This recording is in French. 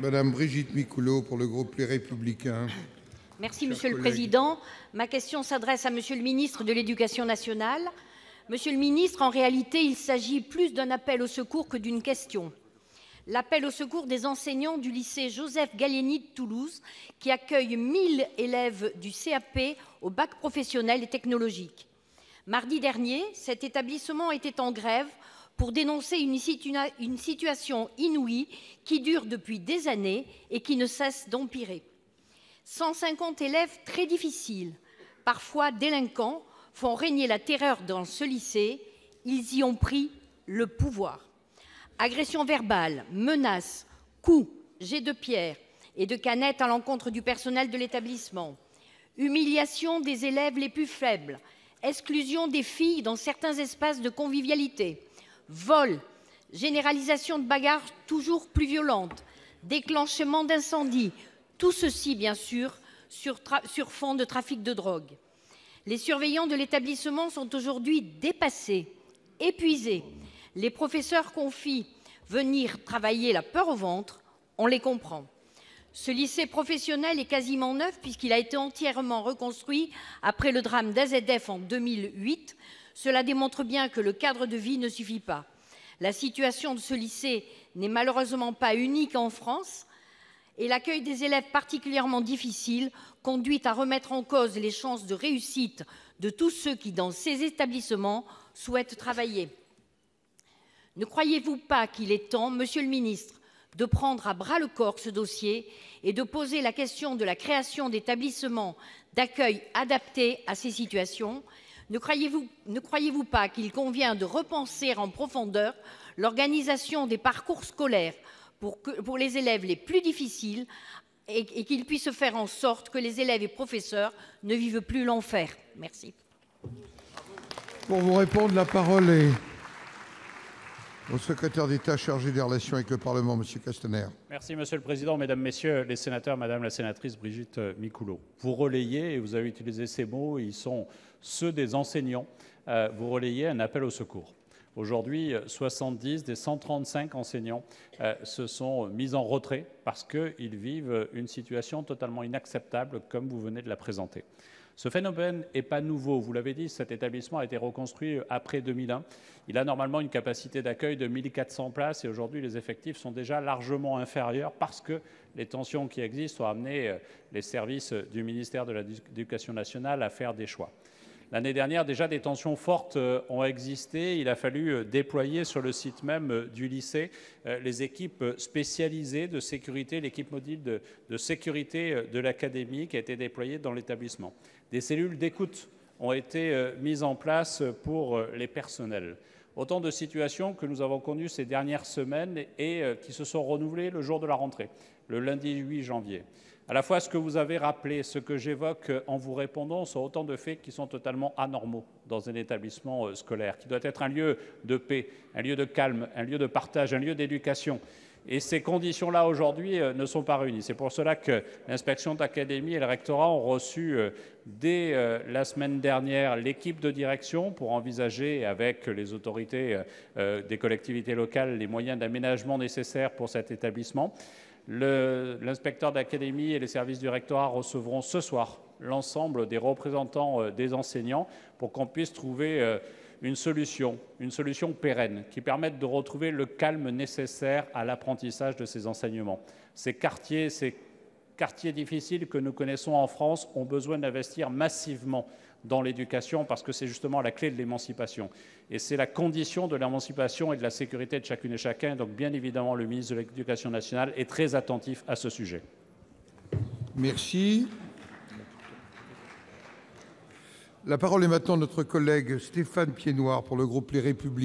Madame Brigitte Micouleau pour le groupe Les Républicains. Merci, Monsieur le Président. Ma question s'adresse à Monsieur le ministre de l'Éducation nationale. Monsieur le ministre, en réalité, il s'agit plus d'un appel au secours que d'une question. L'appel au secours des enseignants du lycée Joseph Gallieni de Toulouse, qui accueille 1000 élèves du CAP au bac professionnel et technologique. Mardi dernier, cet établissement était en grève pour dénoncer une situation inouïe qui dure depuis des années et qui ne cesse d'empirer. 150 élèves très difficiles, parfois délinquants, font régner la terreur dans ce lycée. Ils y ont pris le pouvoir. Agressions verbales, menaces, coups, jets de pierre et de canettes à l'encontre du personnel de l'établissement. Humiliation des élèves les plus faibles. Exclusion des filles dans certains espaces de convivialité. Vol, généralisation de bagarres toujours plus violentes. Déclenchement d'incendies. Tout ceci, bien sûr, sur fond de trafic de drogue. Les surveillants de l'établissement sont aujourd'hui dépassés, épuisés. Les professeurs confient venir travailler la peur au ventre, on les comprend. Ce lycée professionnel est quasiment neuf puisqu'il a été entièrement reconstruit après le drame d'AZF en 2008. Cela démontre bien que le cadre de vie ne suffit pas. La situation de ce lycée n'est malheureusement pas unique en France et l'accueil des élèves particulièrement difficiles conduit à remettre en cause les chances de réussite de tous ceux qui, dans ces établissements, souhaitent travailler. Ne croyez-vous pas qu'il est temps, Monsieur le ministre, de prendre à bras-le-corps ce dossier et de poser la question de la création d'établissements d'accueil adaptés à ces situations? Ne croyez-vous pas qu'il convient de repenser en profondeur l'organisation des parcours scolaires pour les élèves les plus difficiles et qu'il puisse faire en sorte que les élèves et professeurs ne vivent plus l'enfer? Merci. Pour vous répondre, la parole est au secrétaire d'État chargé des relations avec le Parlement, M. Castaner. Merci, Monsieur le Président, Mesdames, Messieurs les sénateurs, Madame la sénatrice Brigitte Micouleau. Vous relayez, et vous avez utilisé ces mots, ils sont ceux des enseignants, vous relayez un appel au secours. Aujourd'hui, 70 des 135 enseignants se sont mis en retrait parce qu'ils vivent une situation totalement inacceptable, comme vous venez de la présenter. Ce phénomène n'est pas nouveau. Vous l'avez dit, cet établissement a été reconstruit après 2001. Il a normalement une capacité d'accueil de 1400 places et aujourd'hui, les effectifs sont déjà largement inférieurs parce que les tensions qui existent ont amené les services du ministère de l'Éducation nationale à faire des choix. L'année dernière, déjà, des tensions fortes ont existé. Il a fallu déployer sur le site même du lycée les équipes spécialisées de sécurité, l'équipe mobile de sécurité de l'académie qui a été déployée dans l'établissement. Des cellules d'écoute ont été mises en place pour les personnels. Autant de situations que nous avons connues ces dernières semaines et qui se sont renouvelées le jour de la rentrée, le lundi 8 janvier. À la fois, ce que vous avez rappelé, ce que j'évoque en vous répondant, sont autant de faits qui sont totalement anormaux dans un établissement scolaire, qui doit être un lieu de paix, un lieu de calme, un lieu de partage, un lieu d'éducation. Et ces conditions-là, aujourd'hui, ne sont pas réunies. C'est pour cela que l'inspection d'académie et le rectorat ont reçu, dès la semaine dernière, l'équipe de direction pour envisager, avec les autorités des collectivités locales, les moyens d'aménagement nécessaires pour cet établissement. L'inspecteur d'académie et les services du rectorat recevront ce soir l'ensemble des représentants des enseignants pour qu'on puisse trouver une solution pérenne qui permette de retrouver le calme nécessaire à l'apprentissage de ces enseignements. Ces quartiers difficiles que nous connaissons en France ont besoin d'investir massivement dans l'éducation parce que c'est justement la clé de l'émancipation. Et c'est la condition de l'émancipation et de la sécurité de chacune et chacun. Donc bien évidemment, le ministre de l'Éducation nationale est très attentif à ce sujet. Merci. La parole est maintenant à notre collègue Stéphane Piednoir pour le groupe Les Républicains.